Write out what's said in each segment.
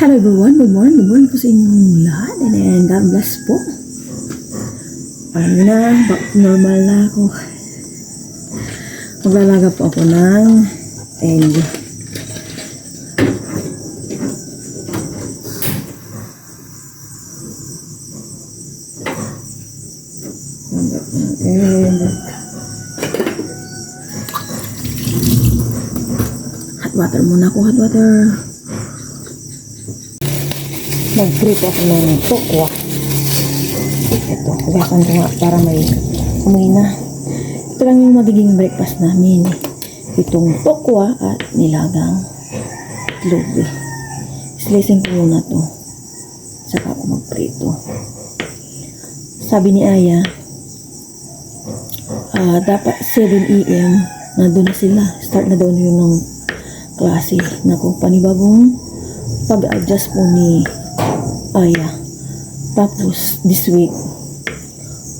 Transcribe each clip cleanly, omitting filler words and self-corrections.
Hello everyone, good morning po sa inyong lahat and God bless po. Alam na, back to normal na ako. Maglalaga po ako ng egg. Hot water muna ako, hot water. Mag-prito ako ng tokwa. Ito, kugasan ko nga para may amoy na. Ito lang yung magiging breakfast namin. Itong tokwa at nilagang itlog. Slicing ko muna to. Saka ako mag-prito. Sabi ni Aya, dapat 7 AM nandun na sila. Start na daw yun ng klase. Naku, panibagong pag-adjust po ni Aya. Tapos this week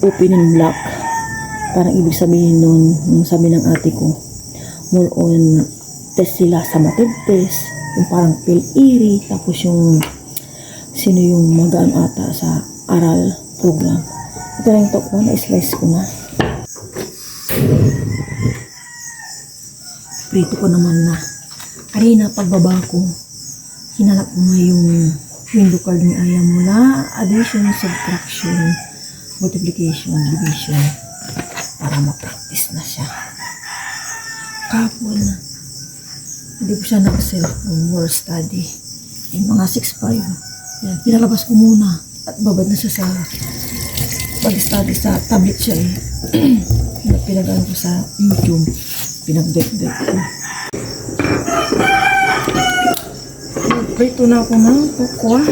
open and block. Parang ibig sabihin nun, yung sabi ng ate ko, more on test sila sa math test, yung parang PhilErie, tapos yung sino yung magaan ata sa aral program. Ito lang yung tokwa na slice ko na. Prito ko naman na. Kanina pagbaba ko, hinanap ko nga yung window card ni Aya mula addition, subtraction, multiplication, division para ma-practice na siya. Kapon na hindi ko siya naka-cellphone, more study yung mga 6.5. Yan, pinalabas ko muna at babad na siya sa pag-study sa tablet siya pinag-ano ko sa YouTube, pinag-dek-dek ko. Prito na ako ng tokwa.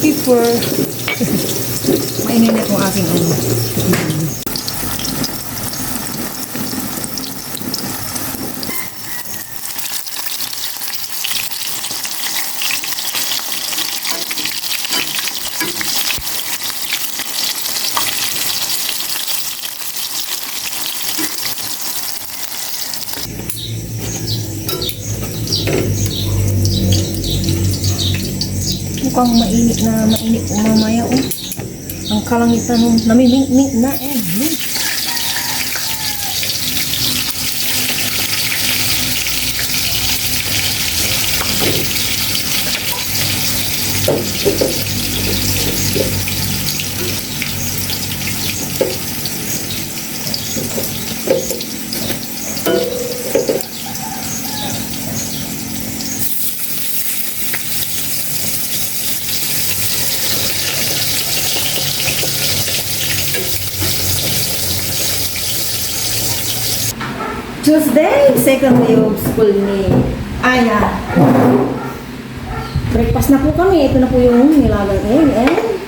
Pepper. Mainin na itong aking ano. Mukhang mainit po mamaya ang kalangitan nung namimingming na Tuesday, second day of school ni Aya. Breakfast na po kami. Ito na po yung nilagang egg and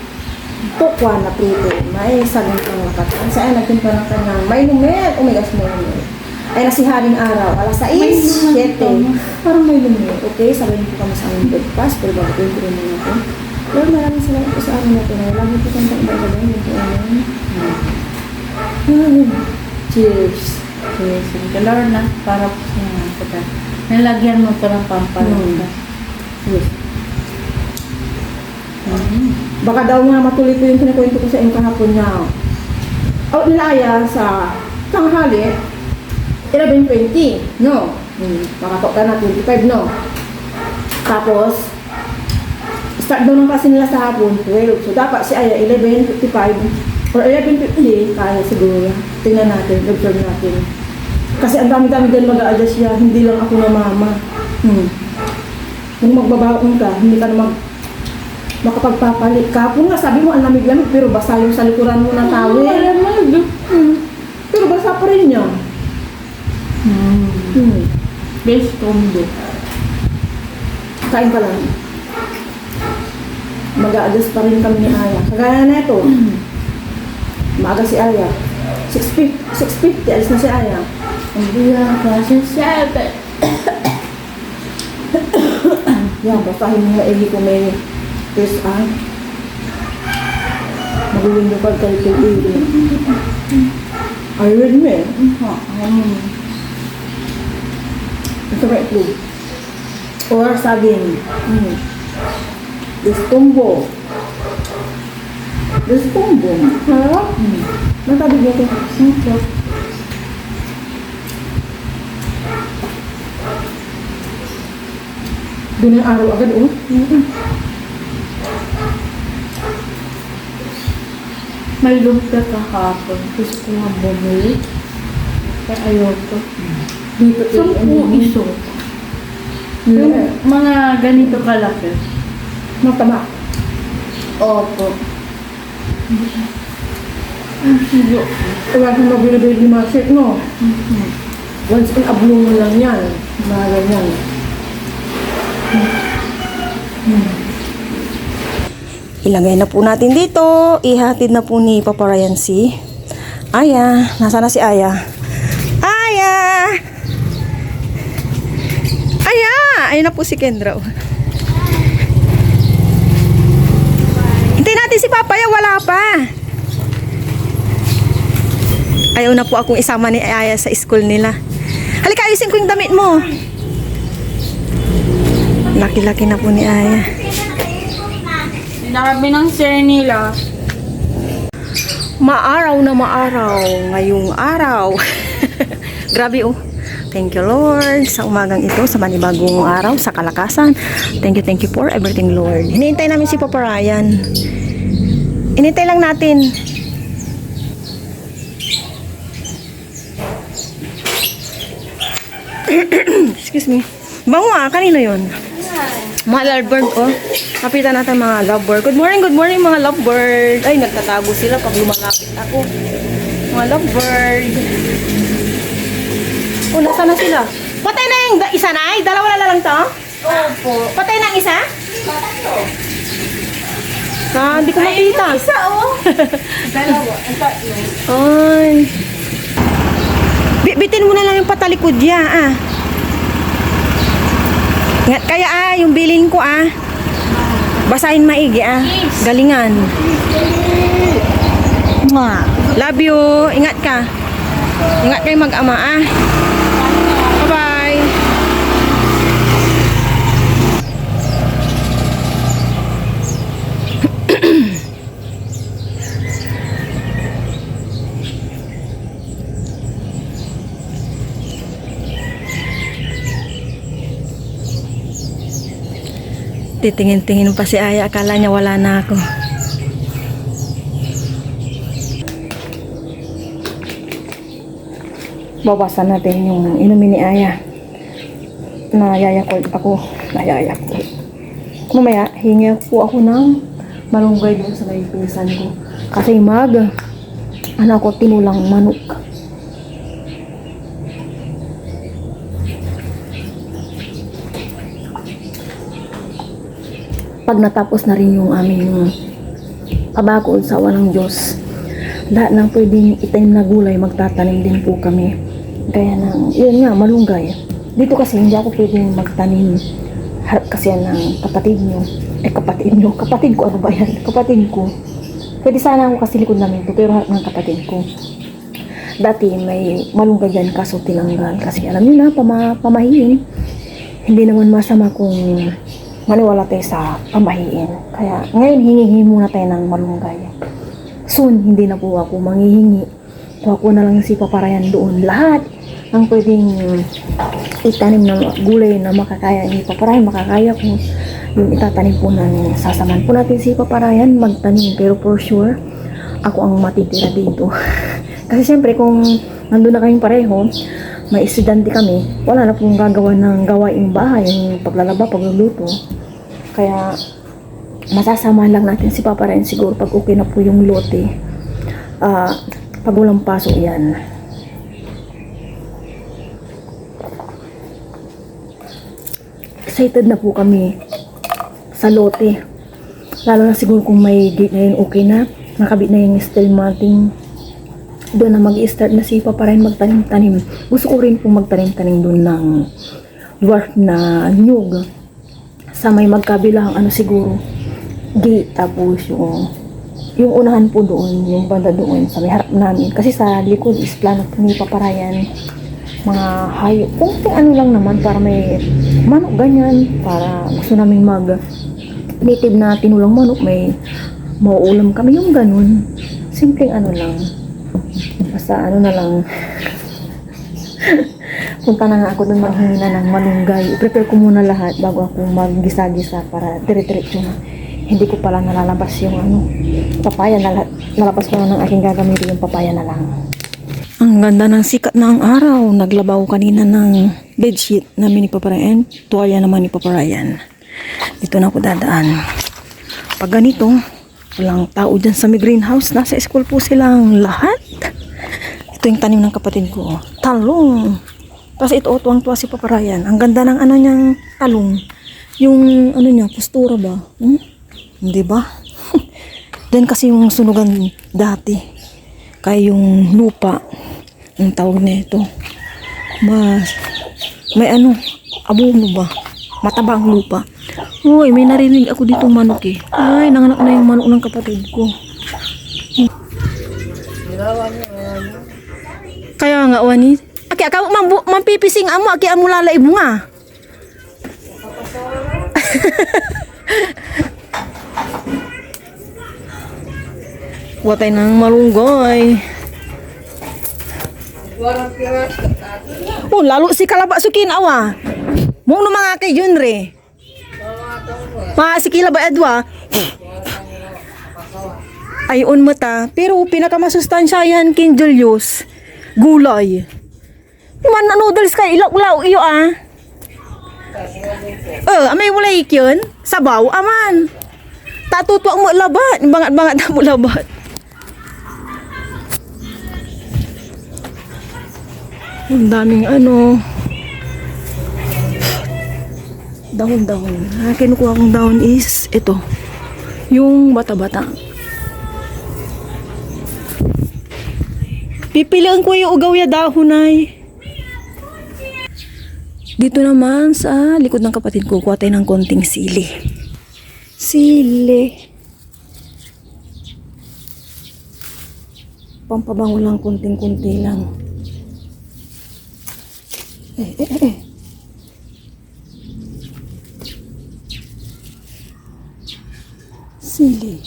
tokwa na prito. May saging pang nakatan. Sa Aya nagtimpa ng kanyang may lumet. Oh my gosh, may lumet. Ay nasiharing araw. Alas 6, 7. Parang may lumet. Okay, sabihin po kami sa aming breakfast. Pero bago po yung muna po. Lord, maraming salamat po sa amin natin. Lagi po kang pag-ibagay. Cheers. Yes, kalor na para po sa mga kita. Nalagyan mo pa ng pampalita. Yes. Baka daw nga matuloy po yung kinakwento ko sa inyo kahapon niya. Nilaya sa tanghali, 11:20, no? Makatok ka na, 25, no? Tapos, start daw ng klase nila sa hapon, 12. So, dapat si Aya, 11:55 or 11:50, kaya siguro yan. Tingnan natin, observe natin. Kasi ang dami-dami din mag-a-adjust siya, hindi lang ako na mama. Kung magbabaon ka, hindi ka na makapagpapalit. Kapon nga, sabi mo, ang lamig-lamig, pero basa yung sa likuran mo ng tawel. Pero basa pa rin niya. Best combo. Kain ka lang. Mag-a-adjust pa rin kami ni Aya. Kagaya na ito. Maaga si Aya. 6:50, alis na si Aya. Hindi lang kasi 7. Yan, basahin mo na Eli kung may first eye. Mag-window card kay Eli. Ay, ready mo eh. Ito ba ito? Or saging. Distumbo. Distumbo. Harap. Natabi niya ito. Doon yung araw agad, oh. May lumpia kahapon. Gusto ko nga bumili. Kaya ayoko. Dito, 10 iso. Yung mga ganito kalaki. mataba. Opo. Ang siyo. Wala kang mabili-bili ni Marcet, no? Once in a blue mo lang yan. Mga ganyan. Ilagay na po natin dito. Ihatid na po ni Papa Ryan si Aya. Nasaan na si Aya? Aya! Aya! Ayun na po si Kendra. Hintayin natin si Papa. Ya, wala pa. Ayaw na po akong isama ni Aya sa school nila. Halika, ayusin ko yung damit mo. Laki-laki na po ni Aya. Sinabi ng sir nila. Maaraw na maaraw ngayong araw. Grabe oh. Thank you Lord sa umagang ito, sa manibagong araw, sa kalakasan. Thank you for everything Lord. Hinihintay namin si Papa Ryan. Hinihintay lang natin. Excuse me. Bango ah, kanino yun? Mga lovebird, oh. Kapitan natin mga lovebird. Good morning mga lovebird. Ay, nagtatago sila pag lumalapit ako. Mga lovebird. Oh, nasa na sila? Patay na yung isa na ay? Dalawa na lang to? Opo. Patay na ang isa? Ah, hindi ko makita. Isa oh. Dalawa. Ang tatlo. Ay. Bitin mo na lang yung patalikod niya, ah. Kaya yung bilin ko basahin maigi galingan. Love you. Ingat ka. Ingat kayo mag-ama Bye bye. Titingin-tingin pa si Aya. Akala niya wala na ako. Bawasan natin yung inumin ni Aya. Nayayakult ako. Nayayakult. Mamaya, hingi po ako ng malunggay doon sa may pinsan ko. Kasi anak ko tinulang manok. Pag natapos na rin yung aming kabakod sa awa ng Diyos, lahat ng pwedeng itanim na gulay, magtatanim din po kami. Gaya ng, yun nga, malunggay. Dito kasi hindi ako pwedeng magtanim. Harap kasi yan ng kapatid nyo. Kapatid ko, ano ba yan? Kapatid ko. Pwede sana ako kasi likod namin ito, pero harap ng kapatid ko. Dati may malunggay dyan, kaso tinanggal. Kasi alam nyo na, pamahiin. Hindi naman masama kung maniwala tayo sa pamahiin. Kaya ngayon hingi muna tayo ng malunggay. Soon, hindi na po ako manghihingi. Kuha ko na lang si Papa Ryan doon. Lahat ang pwedeng itanim na gulay na makakaya ni Papa Ryan, makakaya ko. Yung itatanim po namin. Sasaman po natin si Papa Ryan magtanim. Pero for sure, ako ang matitira dito. Kasi siyempre kung nandun na kayong pareho, may estudyante kami, wala na pong gagawa ng gawaing bahay, yung paglalaba, pagluluto. Kaya, masasama lang natin si Papa Ryan siguro pag okay na po yung lote. Pag walang pasok yan. excited na po kami sa lote. Lalo na siguro kung may gate na yun, okay na. Nakabit na yung steel matting. Doon na mag-i-start na si Papa Ryan magtanim-tanim. Gusto ko rin po magtanim-tanim doon ng dwarf na nyug. Sa may magkabilang siguro gate, tapos yung unahan po doon, yung banda doon sa may harap namin. Kasi sa likod is plano po ni Papa Ryan mga hayop. Kung lang naman para may manok ganyan. Para gusto namin mag native na tinulang manok. May mauulam kami yung ganun. Simpleng lang. Basta na lang. Punta na nga ako doon maghingi na ng malunggay. I-prepare ko muna lahat bago ako maggisa-gisa para dire-diretso na. Hindi ko pala nalalabas yung papaya. Nalabas ko na ng aking gagamitin yung papaya na lang. Ang ganda ng sikat na ang araw. Naglabaw kanina ng bedsheet namin ni Papa Ryan. Tuwalya naman ni Papa Ryan. Dito na ako dadaan. Pag ganito, walang tao dyan sa may greenhouse. Nasa school po silang lahat. Ito yung tanim ng kapatid ko. Talong. Kasi ito, tuwang-tuwa si Papa Ryan. Ang ganda ng niyang talong. Yung niya, postura ba? Hindi ba? Then kasi yung sunugan dati. Kaya yung lupa. Ang tawag na ito. May abono ba? Matabang lupa. Uy, may narinig ako dito manok eh. Ay, nanganak na yung manok ng kapatid ko. Kaya nga, Wani. Aki, ako mampipising amo. Aki, amo lalaib mo nga. Watay ng malunggay. Lalo si kalaba sukin awa. Mong no mga kay Junre. Si kilaba adwa. Ayon mata, pero pinakamasustansya yan kin Julius. Gulay. Man noodles kay ilaw iyo amay wala ikyon. Sabaw aman. Tatutwa mo labat, bangat-bangat mo labat. Ang daming dahon-dahon. Kinukuha kong dahon is ito. Yung bata-bata. Pipilian ko yung ugaw ya dahon ay. Dito naman sa likod ng kapatid ko, kuha tayo ng konting sili. Sili. Pampabango lang, konting-kunti lang. Sili.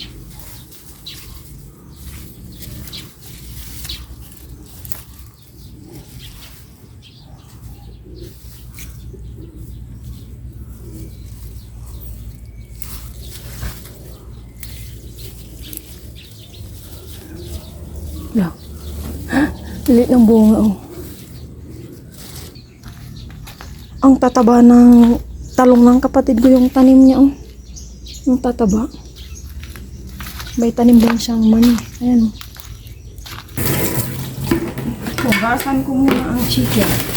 Lang. Lilit ng bunga Ang tataba ng talong ng kapatid ko yung tanim niya Yung tataba. May tanim din siyang mani. Ayan Hugasan ko muna ang chicken.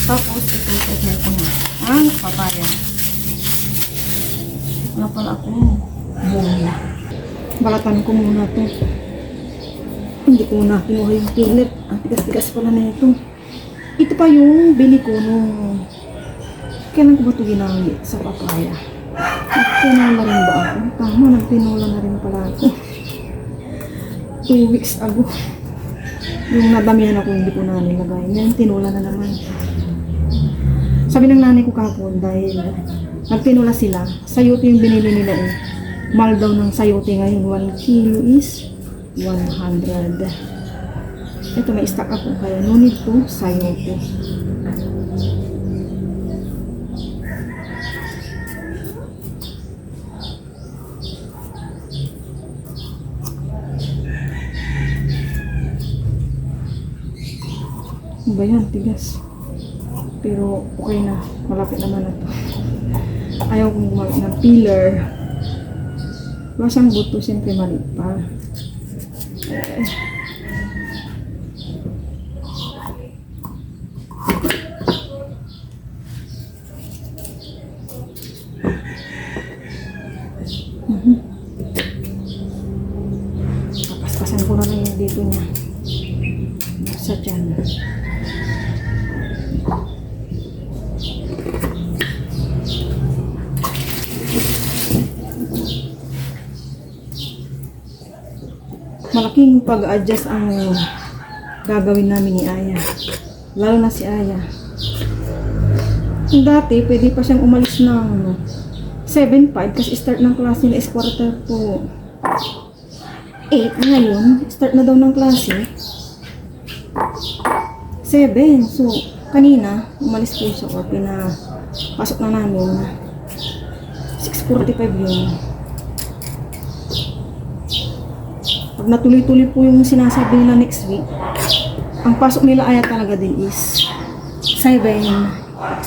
Tapos, ito ko na. Ang papaya. Wala pala akong bunga. Balatan ko muna to. Hindi ko na kinuha yung pinit. Ang tigas-tigas pala na ito. Ito pa yung bili ko nung... Kailan ko ba ito ginamit sa papaya? Nagtinola rin ba ako? Tama, nagtinola na rin pala ako. 2 weeks ago. Yung nadamihan ako, hindi ko na nilagay. Ngayon, tinola na naman. Sabi ng nanay ko kahapon dahil Nagtinula sila. Sayote yung binili nila eh. Mahal daw ng sayote ngayon. 1 kilo is 100. Ito, may stock ako. Kaya no need to sayote. Ano ba yan? Tigas. Pero okay na. Malapit naman na to. Ayaw kong gumamit ng peeler. Wala siyang buto. Siyempre maliit pa. Kapaspasan ko na lang yung dito niya. Sa dyan. Malaking pag-adjust ang gagawin namin ni Aya. Lalo na si Aya. Dati, pwede pa siyang umalis ng 7:05 kasi start ng klase nila is 7:45. Ngayon, start na daw ng klase 7. So, kanina, umalis po siya or pinapasok na namin 6:45 yun. Pag natuloy-tuloy po yung sinasabi nila next week, ang pasok nila ay talaga din is 7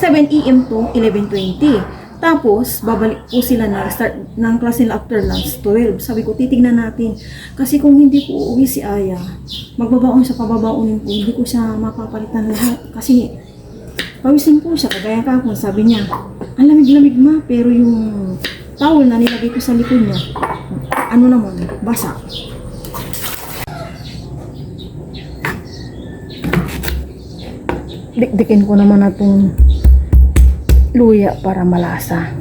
AM to 11:20. Tapos, babalik po sila na start ng class nila after lunch 12. Sabi ko, titignan natin. Kasi kung hindi po uuwi si Aya, magbabaon siya, pababaunin po. Hindi ko siya mapapalitan lahat. Kasi, pawisin po siya. Kagaya kahapon, sabi niya, ang lamig-lamig ma, pero yung towel na nilagay ko sa likod niya, ano naman, basa. Dikdikin ko naman na itong luya para malasa.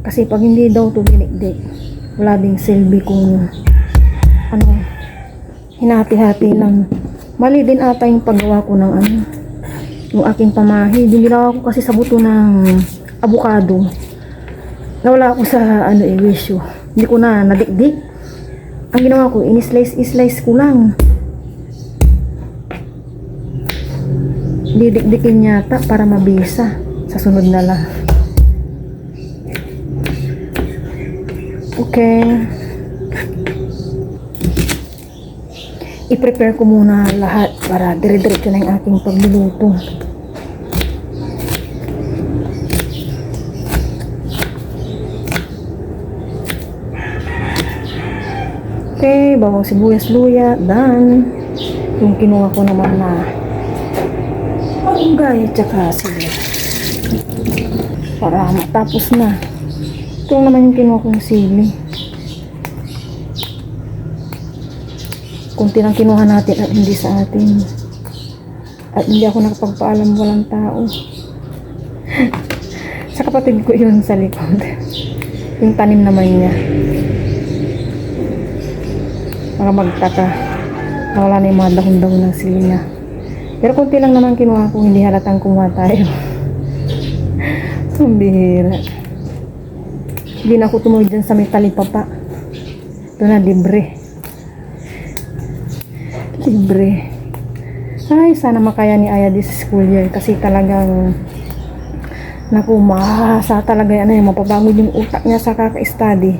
Kasi pag hindi daw ito dinikdik, wala ding silbi kung ano, hinati-hati lang. Mali din ata yung paggawa ko ng ano, yung aking pamahi. Yung ginawa ko kasi sa buto ng avocado. Nawala ako sa ano wisyo. Hindi ko na nadikdik. Ang ginawa ko, in-slice ko lang. Didikdikin yata para mabisa sa sunod na lang. Okay. I-prepare ko muna lahat para dire-diretso na yung ating pagluluto. Okay, bawang sibuyas, luya, done. Yung kinuha ko naman na malunggay at saka sili para matapos na. Ito naman yung kinuha kong sili. Kunti lang kinuha natin at hindi sa atin. At hindi ako nakapagpaalam, walang tao. Sa kapatid ko yun sa likod. Yung tanim naman niya. Para magtaka na wala na yung mga dahon-dahon ng sili niya. Pero kunti lang naman kinuha ko, hindi halatang kumuha tayo. Ang bihira. Hindi na ako tumuloy dyan sa may talipapa. Ito na, libre. Libre. Ay, sana makaya ni Aya this school year. Kasi talagang, naku, mahasa talaga yan. Mapapagod yung utak niya sa kaka-study.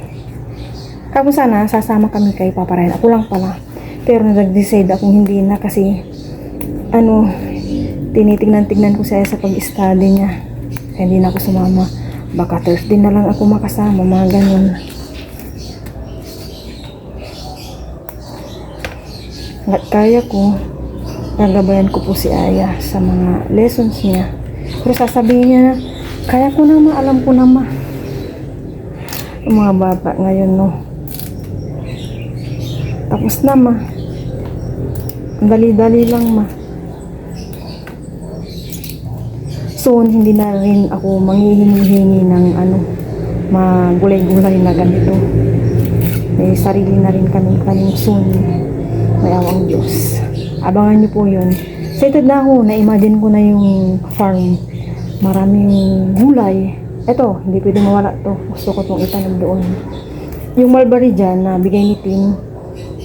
Kapag sana, sasama kami kay Papa Ryan. Ako lang pala. Pero nag-decide akong hindi na kasi ano, tinitignan-tignan ko siya sa pag-study niya. Kaya hindi na ako sumama. Baka Thursday na lang ako makasama, mga ganun. At kaya ko, gagabayan ko po si Aya sa mga lessons niya. Pero sasabihin niya, kaya ko na ma, alam ko na ma. Yung mga bata ngayon, no. Tapos na ma. Dali-dali lang ma. Soon, hindi na rin ako manghihingi ng ano, magulay-gulay na ganito. May sarili na rin kami kaning soon. May awang Diyos. Abangan niyo po yun. Excited na ako. Na-imagine ko na yung farm. Maraming gulay. Eto, hindi pwede mawala to. Gusto ko itong itanim doon. Yung mulberry dyan na bigay ni Tim,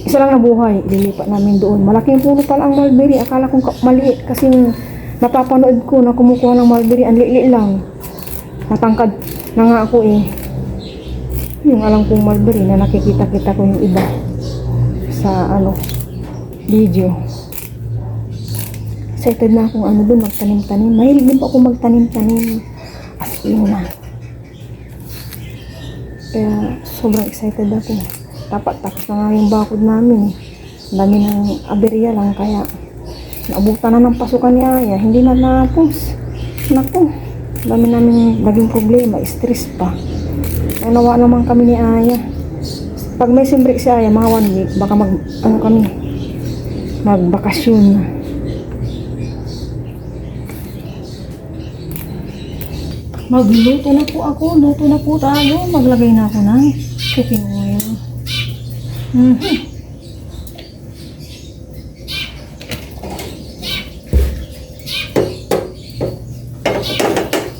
isa lang nabuhay, ililipat namin doon. Malaking puno pala ang mulberry. Akala kong maliit kasi napapanood ko na kumukuha ng mulberry. Ang liit lang. Natangkad na nga ako eh. Yung alam kong mulberry na nakikita-kita ko yung iba sa video. Excited na akong doon magtanim-tanim. Mahilig din pa ako magtanim-tanim. As in na. Kaya sobrang excited ako. Tapos na nga yung bakod namin. Ang dami ng aberya lang kaya naabutan na ng pasukan ni Aya. Hindi na napos. Naku, ang dami namin naging problema. Stress pa. Nawa naman kami ni Aya. Pag may simbrik si Aya, mga 1 week, baka magbakasyon na. Magluto na po ako. Luto na po tayo. Maglagay na ako ng cooking oil.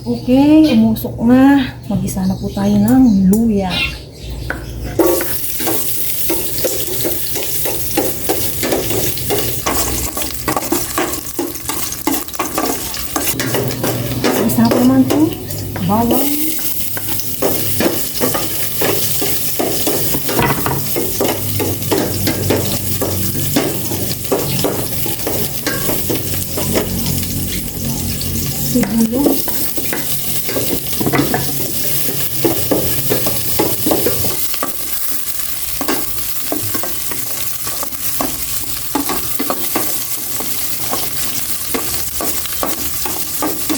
Okay, umusok na. Mag-isa na po tayo ng luya. Isa pa naman po. Bawang. Sibuyas.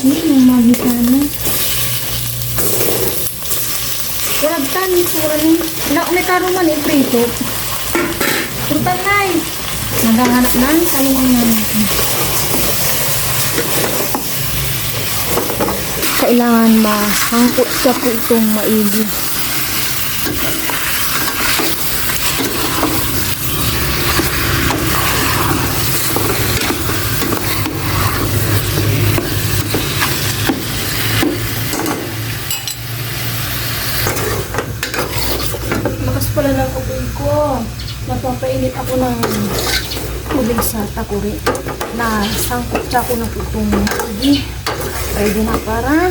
Yung magisa na. Kuragtan, suran. May karo man eh, prito. Kurtan na eh. Naghahanap ng talungan natin. Kailangan mahangkot siya po itong maigi. Lakas pala ng kupoy ko. Napapainit ako ng tubig sa takuri. Nasangkot siya ko ng itong maigi. Ready na para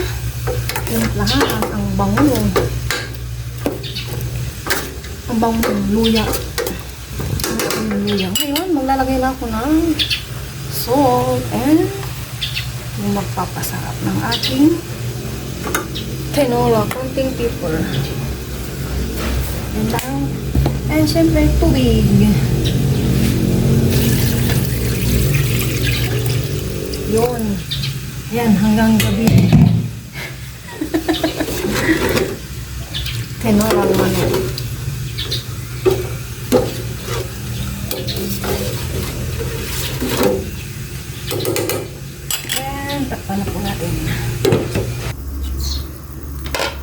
timplahan ang bango. Ang bango ng luya. Ngayon, maglalagay na ako ng salt and yung magpapasarap ng ating tinola. Konting pepper. And lang. And syempre, tubig. Yun. Yan, hanggang gabi. Tinola manok. And takpan na po natin.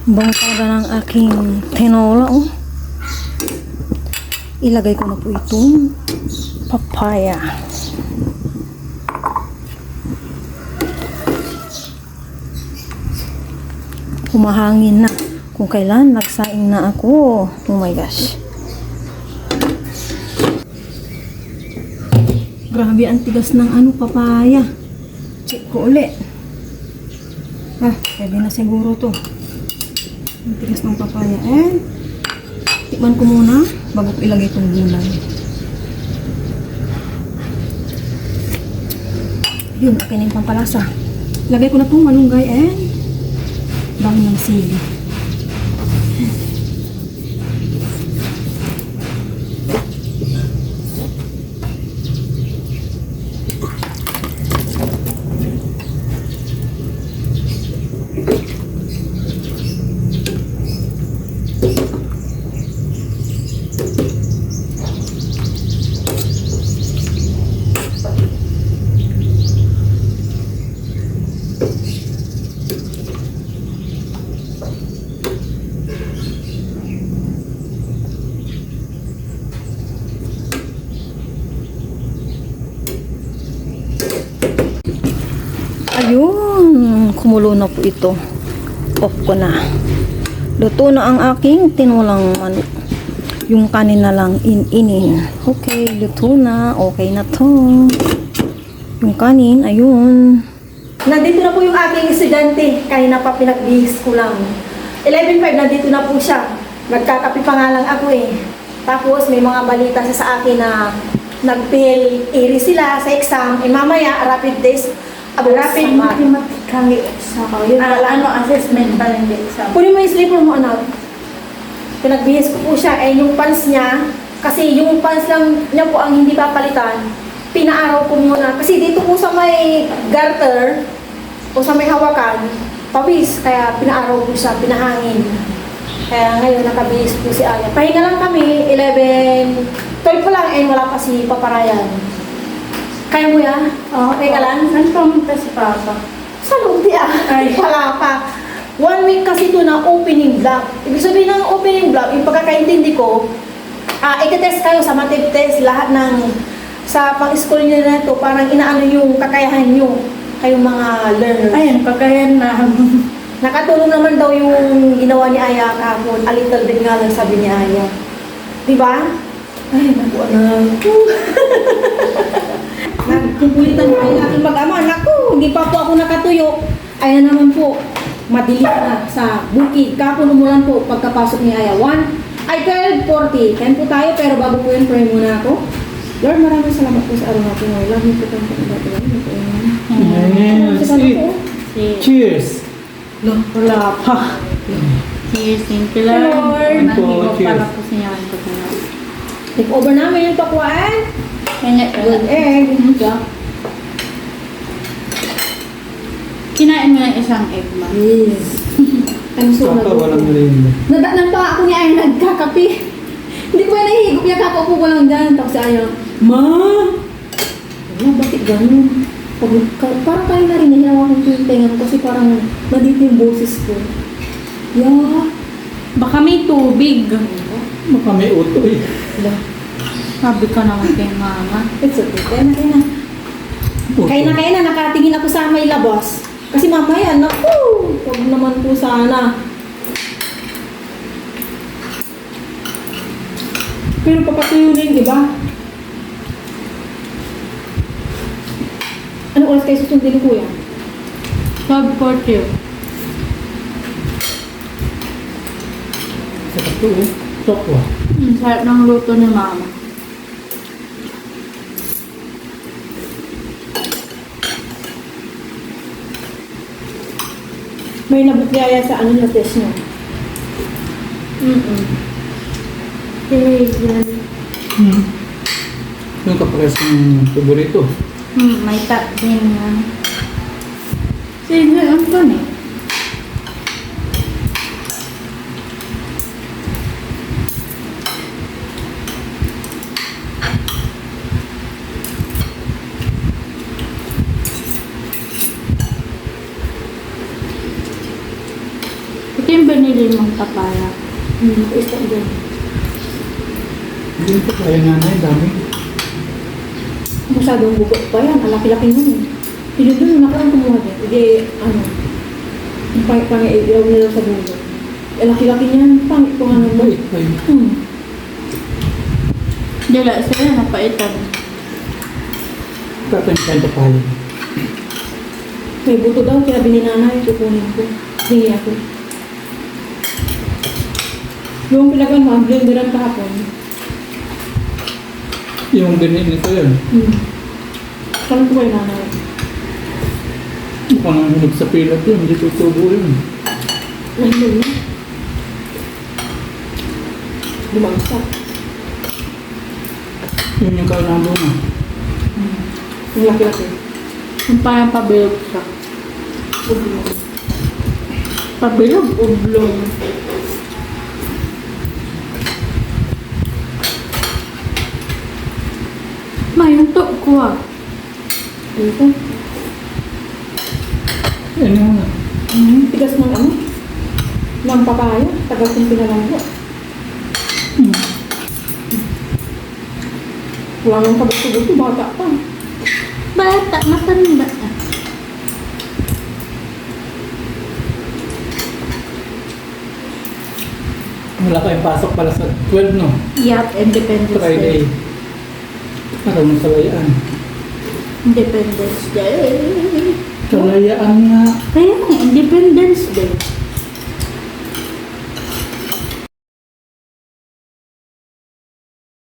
Bango talaga ng aking tinola, oh. Ilagay ko na po itong papaya. Humahangin na. Kung kailan nagsaing na ako. Oh my gosh. Grabe ang tigas ng papaya. Check ko ulit. Pwede na siguro to. Ang tigas ng papaya. And tikman ko muna bago ko ilagay itong gulay. Yun, okay na yung pampalasa. Lagay ko na itong malunggay and dami ng sili. Ayun, kumulo na po ito. off ko na. Luto na ang aking tinulang manok. Yung kanin na lang inin. Okay, luto na. Okay na to. Yung kanin, ayun. Nandito na po yung aking estudyante. Kanina pa pinagbihis ko lang. 11:05, nandito na po siya. Nagkakapi pa nga lang ako eh. Tapos may mga balita siya sa akin na nag-fail iri sila sa exam. Eh mamaya, rapid test. Rapid mathematical exam. Yun pala, assessment pa rin din exam. Kunin mo yung slipper mo, anak. Pinagbihis ko po siya. Eh, yung pants niya, kasi yung pants lang niya po ang hindi papalitan, pinaaraw ko muna. Kasi dito po sa may garter, o sa may hawakan, pawis. Kaya pinaaraw ko siya, pinahangin. Kaya ngayon, nakabihis po si Aya. Pahinga lang kami, 12 pa lang, eh, wala pa si Paparayan. Kaya mo yan? Oo, teka lang. Saan pumunta si Papa? Sa loob di ah. Ay. Wala pa. 1 week kasi ito na opening vlog. Ibig sabihin ng opening vlog, yung pagkakaintindi ko, ikatest kayo sa math test, lahat ng sa pang-school nyo na ito, parang inaano yung kakayahan nyo, kayong mga learners. Ayun, kakayan na. Nakatulong naman daw yung ginawa ni Aya kahapon. A little bit nga lang sabi ni Aya. Diba? Ay, naku, anak. Nagkukulitan ko yung aking mag-ama. Naku, hindi pa po ako nakatuyo. Ayan naman po, madilim na sa bukid. Kapon umulan po pagkapasok ni Aya. 12:40. Kain po tayo, pero bago po yun, pray muna ako. Lord, maraming salamat po sa araw natin ngayon. Love you po tayo po. Yes. Cheers. Wala pa. Cheers, thank you, Lord. Lord. Nandito Cheers. para po sa inyo ang pagkakas. Take over namin yung pakuan. Kanya, Good egg. kinain mo ng isang egg, ma. Yes. I'm so Papa, walang merienda. Nadanan pa ako niya ay nagkakapi. Hindi ko yan nahihigop niya, kakaupo ko lang dyan. Tapos ayaw, Ma! Wala, bakit ganun? Parang tayo na rin, hinawakan ko yung tenga ko kasi parang nandito yung boses ko. Yeah. Baka may tubig. Baka may utoy. Wala. Sabi ka naman kay mama. It's okay. Kaya na, nakatingin ako sa may labas. Kasi mamaya, naku! Huwag naman po sana. Pero papatuyo na yung iba. Ano oras kayo susundin ko kuya? 12:40. Sa kato eh. Tokwa. Sarap ng luto ni mama. May nabukyaya sa ano na test niya. Yung kapares ng paborito. May tap din nga. Sige, ang to eh. Ito yung binili mong papaya. Isa din. Hindi ko kaya nanay, dami. Masyadong bukot pa yan. Ang laki-laki nun. Pinudun na nakarang kumuha din. Hindi, ano, yung pang-ilaw nila sa dulo. Ang laki-laki niyan. Pangit ko nga naman. Bait kayo. Dila, sila napaitan. Tatang kain papaya. May buto daw. Kaya bininanay. Kukunin ko. Hingi ako. Yung pilagan mo, ang blenderan kahapon. Yung ganyan nito yun. Saan ko kayo nanay? Mukhang nahinog sa pilat yun. Hindi tutubo yun. Nahilog na. Lumangsak. Yun yung kainabo na. Yung laki-laki. Yung parang pabilog siya. Ublong. Pabilog, ublong. Ma, yung to ko ah. Dito. Yan yung nga. Tigas ng ano? Ng papaya. Tagal kong pinalanggo. Wala nang kabot-kabot. Bata pa. Bata, matanda. Wala kayong pasok pala sa 12, no? Yup, Independence Friday. Day. Araw ng kalayaan. Independence Day. Kalayaan nga. Kaya